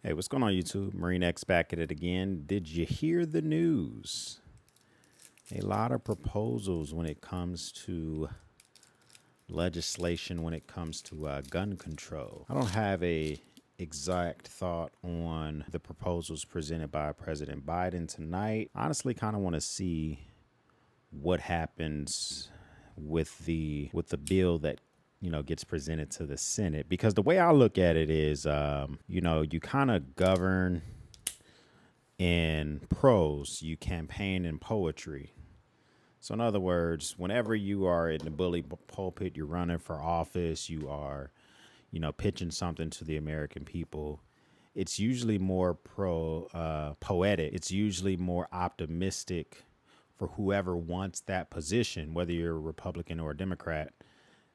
Hey, what's going on, YouTube? Marine X back at it again. Did you hear the news? A lot of proposals when it comes to legislation, when it comes to gun control. I don't have a exact thought on the proposals presented by President Biden tonight. Honestly, kind of want to see what happens with the bill that gets presented to the Senate, because the way I look at it is, you kind of govern in prose, you campaign in poetry. So in other words, whenever you are in the bully pulpit, you're running for office, you are, pitching something to the American people, it's usually more poetic. It's usually more optimistic for whoever wants that position, whether you're a Republican or a Democrat,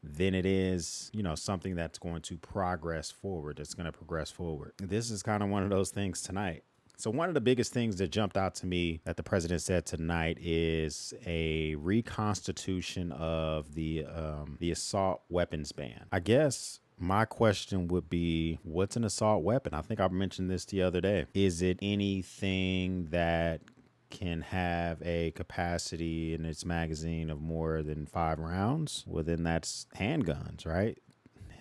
than it is, something that's going to progress forward, that's going to progress forward. This is kind of one of those things tonight. So one of the biggest things that jumped out to me that the president said tonight is a reconstitution of the assault weapons ban. I guess my question would be, what's an assault weapon? I think I mentioned this the other day. Is it anything that can have a capacity in its magazine of more than 5 rounds? Well, then that's handguns, right?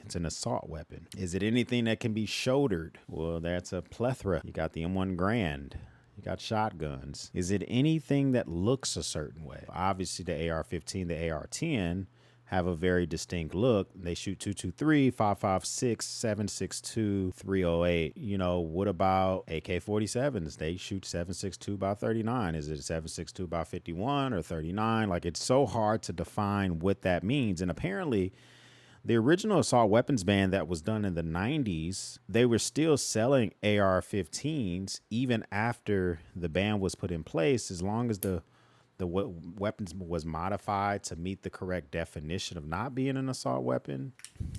It's an assault weapon. Is it anything that can be shouldered? Well, that's a plethora. You got the M1 Grand. You got shotguns. Is it anything that looks a certain way? Obviously, the AR-15, the AR-10 have a very distinct look. They shoot 223, 5.56, 7.62, 308. What about AK-47s? They shoot 7.62 by 39. Is it 7.62 by 51 or 39? Like, it's so hard to define what that means. And apparently, the original assault weapons ban that was done in the 90s, they were still selling AR-15s even after the ban was put in place, as long as the weapons was modified to meet the correct definition of not being an assault weapon.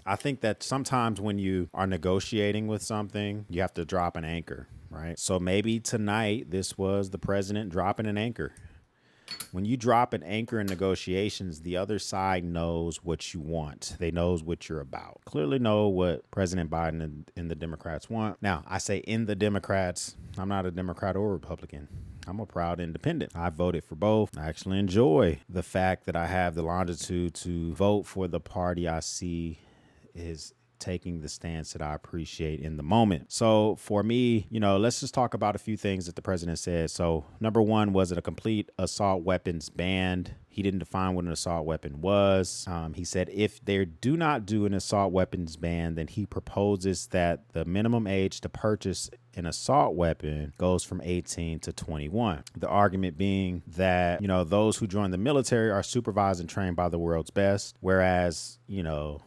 I think that sometimes when you are negotiating with something, you have to drop an anchor, right? So maybe tonight this was the president dropping an anchor. When you drop an anchor in negotiations, the other side knows what you want. They knows what you're about. Clearly know what President Biden and the Democrats want. Now, I say in the Democrats, I'm not a Democrat or Republican. I'm a proud independent. I voted for both. I actually enjoy the fact that I have the longitude to vote for the party I see is taking the stance that I appreciate in the moment. So for me, let's just talk about a few things that the president said. So number one, was it a complete assault weapons ban? He didn't define what an assault weapon was. He said if they do not do an assault weapons ban, then he proposes that the minimum age to purchase an assault weapon goes from 18 to 21. The argument being that, those who join the military are supervised and trained by the world's best, whereas,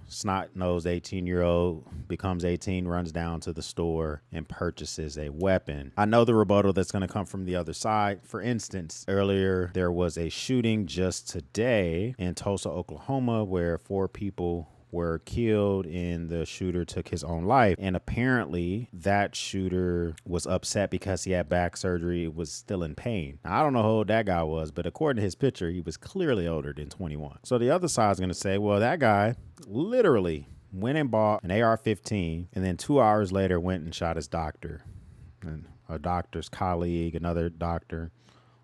snot-nosed 18-year-old becomes 18, runs down to the store and purchases a weapon. I know the rebuttal that's going to come from the other side. For instance, earlier there was a shooting just today in Tulsa, Oklahoma, where 4 people were killed and the shooter took his own life. And apparently that shooter was upset because he had back surgery, was still in pain. Now, I don't know how old that guy was, but according to his picture, he was clearly older than 21. So the other side's going to say, well, that guy literally went and bought an AR-15 and then 2 hours later went and shot his doctor and a doctor's colleague, another doctor,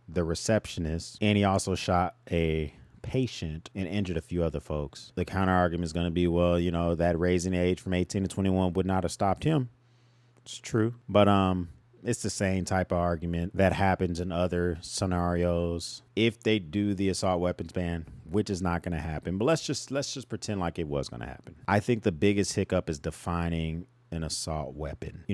the receptionist, and he also shot a patient and injured a few other folks. The counter argument is going to be, well, that raising the age from 18 to 21 would not have stopped him. It's true. But it's the same type of argument that happens in other scenarios if they do the assault weapons ban, which is not going to happen. But let's just pretend like it was going to happen. I think the biggest hiccup is defining an assault weapon.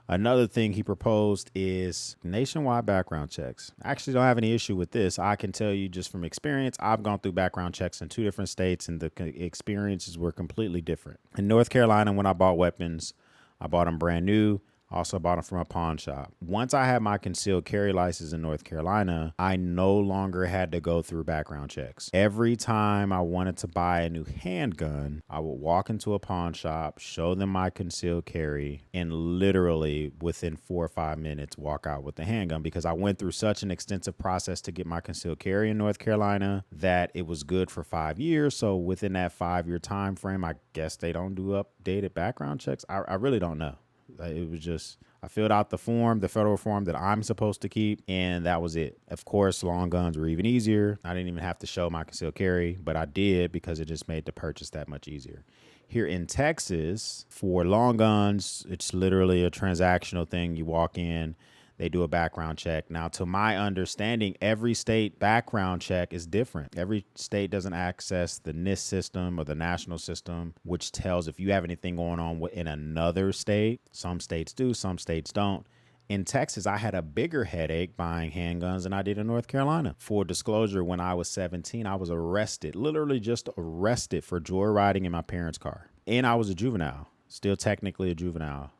Another thing he proposed is nationwide background checks. I actually don't have any issue with this. I can tell you just from experience, I've gone through background checks in 2 different states and the experiences were completely different. In North Carolina, when I bought weapons, I bought them brand new. Also bought them from a pawn shop. Once I had my concealed carry license in North Carolina, I no longer had to go through background checks. Every time I wanted to buy a new handgun, I would walk into a pawn shop, show them my concealed carry, and literally within 4 or 5 minutes walk out with the handgun, because I went through such an extensive process to get my concealed carry in North Carolina that it was good for 5 years. So within that 5-year time frame, I guess they don't do updated background checks. I really don't know. It was just, I filled out the form, the federal form that I'm supposed to keep, and that was it. Of course, long guns were even easier. I didn't even have to show my concealed carry, but I did because it just made the purchase that much easier. Here in Texas, for long guns, it's literally a transactional thing. You walk in, they do a background check. Now, to my understanding, every state background check is different. Every state doesn't access the NIST system or the national system, which tells if you have anything going on in another state. Some states do, some states don't. In Texas, I had a bigger headache buying handguns than I did in North Carolina. For disclosure, when I was 17, I was arrested, literally just arrested for joyriding in my parents' car. And I was a juvenile, still technically a juvenile.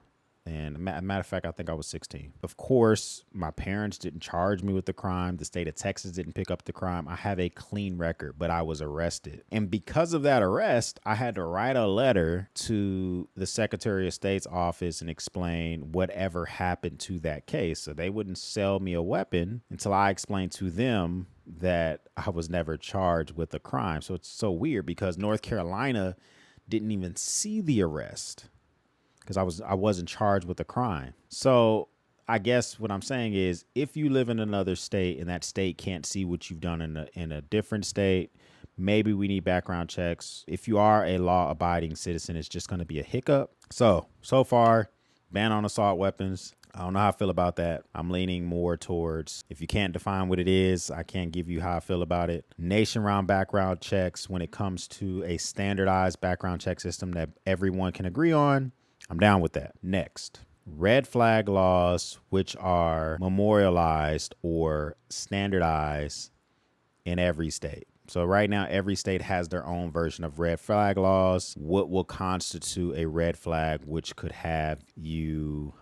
And matter of fact, I think I was 16. Of course, my parents didn't charge me with the crime. The state of Texas didn't pick up the crime. I have a clean record, but I was arrested. And because of that arrest, I had to write a letter to the Secretary of State's office and explain whatever happened to that case. So they wouldn't sell me a weapon until I explained to them that I was never charged with a crime. So it's so weird because North Carolina didn't even see the arrest, because I wasn't charged with a crime. So I guess what I'm saying is, if you live in another state and that state can't see what you've done in a different state, maybe we need background checks. If you are a law-abiding citizen, it's just going to be a hiccup. So far, ban on assault weapons. I don't know how I feel about that. I'm leaning more towards, if you can't define what it is, I can't give you how I feel about it. Nation-round background checks when it comes to a standardized background check system that everyone can agree on. I'm down with that. Next, red flag laws, which are memorialized or standardized in every state. So right now, every state has their own version of red flag laws. What will constitute a red flag, which could have you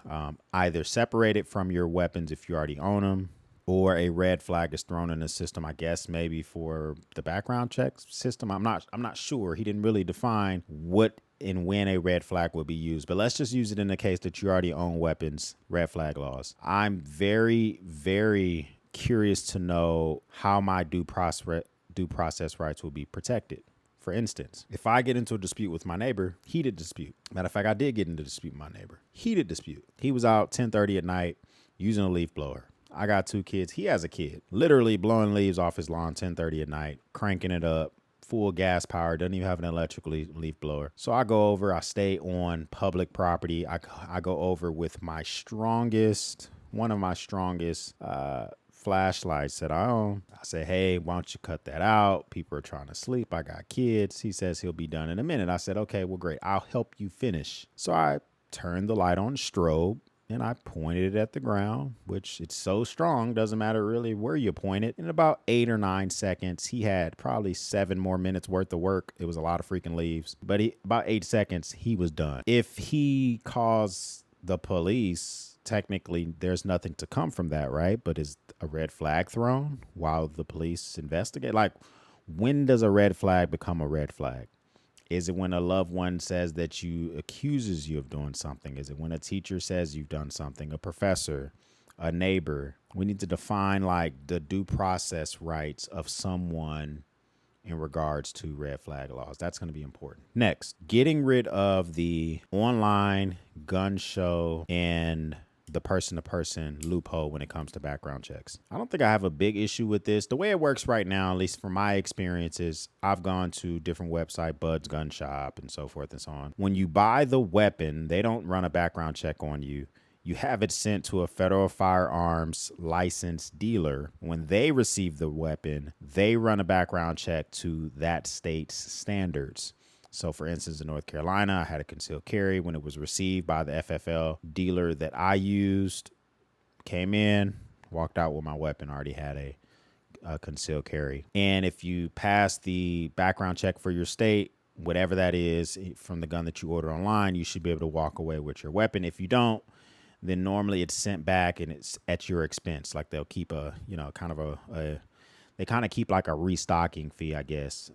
either separated from your weapons if you already own them, or a red flag is thrown in the system, I guess maybe for the background check system. I'm not sure. He didn't really define what and when a red flag will be used, but let's just use it in the case that you already own weapons. Red flag laws. I'm very, very curious to know how my due process rights will be protected. For instance, if I get into a dispute with my neighbor, heated dispute. Matter of fact, I did get into a dispute with my neighbor. Heated dispute. He was out 10:30 at night using a leaf blower. I got 2 kids. He has a kid. Literally blowing leaves off his lawn 10:30 at night, cranking it up. Full gas power, doesn't even have an electric leaf blower. So I go over, I stay on public property. I go over with one of my strongest flashlights that I own. I say, hey, why don't you cut that out? People are trying to sleep. I got kids. He says he'll be done in a minute. I said, okay, well, great. I'll help you finish. So I turned the light on strobe, and I pointed it at the ground, which it's so strong, doesn't matter really where you point it. In about 8 or 9 seconds, he had probably 7 more minutes worth of work. It was a lot of freaking leaves, but about 8 seconds, he was done. If he calls the police, technically there's nothing to come from that, right? But is a red flag thrown while the police investigate? Like, when does a red flag become a red flag? Is it when a loved one says that accuses you of doing something? Is it when a teacher says you've done something? A professor, a neighbor? We need to define like the due process rights of someone in regards to red flag laws. That's going to be important. Next, getting rid of the online gun show and the person-to-person loophole when it comes to background checks. I don't think I have a big issue with this. The way it works right now, at least from my experiences, I've gone to different websites, Bud's Gun Shop and so forth and so on. When you buy the weapon, they don't run a background check on you. You have it sent to a federal firearms licensed dealer. When they receive the weapon, they run a background check to that state's standards. So for instance, in North Carolina, I had a concealed carry. When it was received by the FFL dealer that I used, came in, walked out with my weapon, already had a concealed carry. And if you pass the background check for your state, whatever that is from the gun that you order online, you should be able to walk away with your weapon. If you don't, then normally it's sent back and it's at your expense. Like they'll keep they kind of keep like a restocking fee, I guess,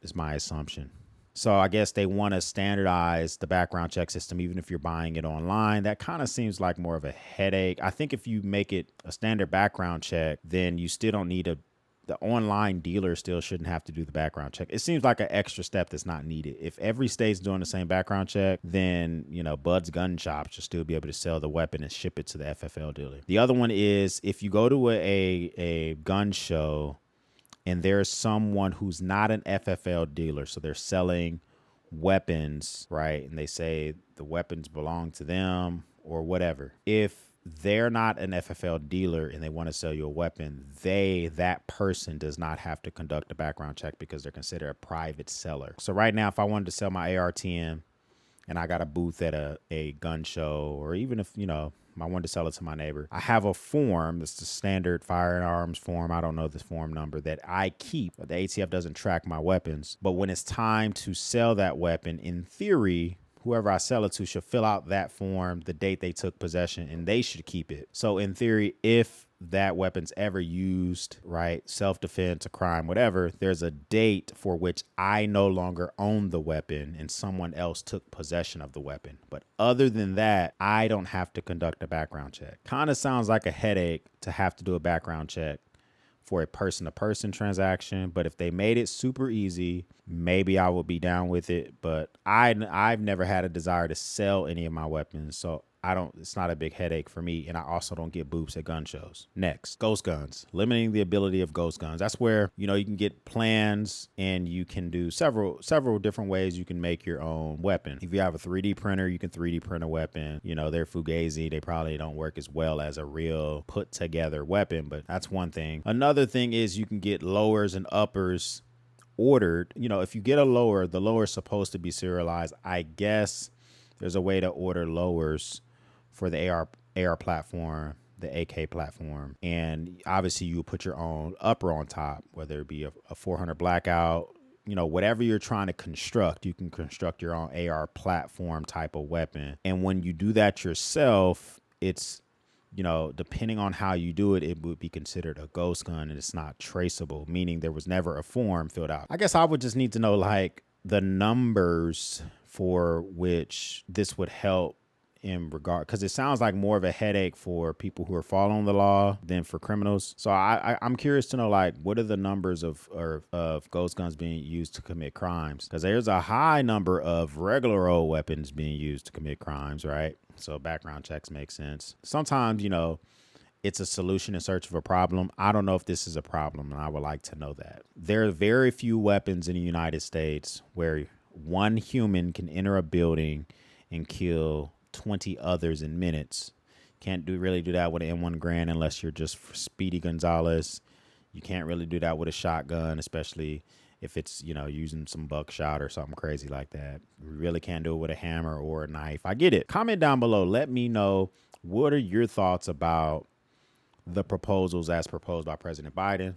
is my assumption. So I guess they want to standardize the background check system, even if you're buying it online. That kind of seems like more of a headache. I think if you make it a standard background check, then you still don't need the online dealer still shouldn't have to do the background check. It seems like an extra step that's not needed. If every state's doing the same background check, then, Bud's gun shop should still be able to sell the weapon and ship it to the FFL dealer. The other one is if you go to a gun show and there's someone who's not an FFL dealer, so they're selling weapons, right? And they say the weapons belong to them or whatever. If they're not an FFL dealer and they want to sell you a weapon, that person does not have to conduct a background check because they're considered a private seller. So right now, if I wanted to sell my AR-10 and I got a booth at a gun show, or even if, I wanted to sell it to my neighbor, I have a form. It's the standard firearms form. I don't know this form number that I keep. The ATF doesn't track my weapons. But when it's time to sell that weapon, in theory, whoever I sell it to should fill out that form, the date they took possession, and they should keep it. So in theory, if that weapon's ever used, right, self-defense, a crime, whatever, there's a date for which I no longer own the weapon and someone else took possession of the weapon. But other than that, I don't have to conduct a background check. Kind of sounds like a headache to have to do a background check for a person-to-person transaction, but if they made it super easy, maybe I would be down with it. But I've never had a desire to sell any of my weapons, so it's not a big headache for me, and I also don't get booths at gun shows. Next, ghost guns. Limiting the ability of ghost guns. That's where, you can get plans and you can do several different ways you can make your own weapon. If you have a 3D printer, you can 3D print a weapon. They're fugazi. They probably don't work as well as a real put together weapon, but that's one thing. Another thing is you can get lowers and uppers ordered. If you get a lower, the lower is supposed to be serialized. I guess there's a way to order lowers for the AR platform, the AK platform. And obviously you put your own upper on top, whether it be a 400 blackout, whatever you're trying to construct, you can construct your own AR platform type of weapon. And when you do that yourself, it's, depending on how you do it, it would be considered a ghost gun and it's not traceable, meaning there was never a form filled out. I guess I would just need to know like the numbers for which this would help in regard, because it sounds like more of a headache for people who are following the law than for criminals. So I'm curious to know, like, what are the numbers of ghost guns being used to commit crimes? Because there's a high number of regular old weapons being used to commit crimes, right? So background checks make sense. Sometimes, it's a solution in search of a problem. I don't know if this is a problem, and I would like to know that. There are very few weapons in the United States where one human can enter a building and kill 20 others in minutes. Can't really do that with an M1 Garand unless you're just Speedy Gonzalez. You can't really do that with a shotgun, especially if it's, using some buckshot or something crazy like that. You really can't do it with a hammer or a knife. I get it. Comment down below. Let me know, what are your thoughts about the proposals as proposed by President Biden?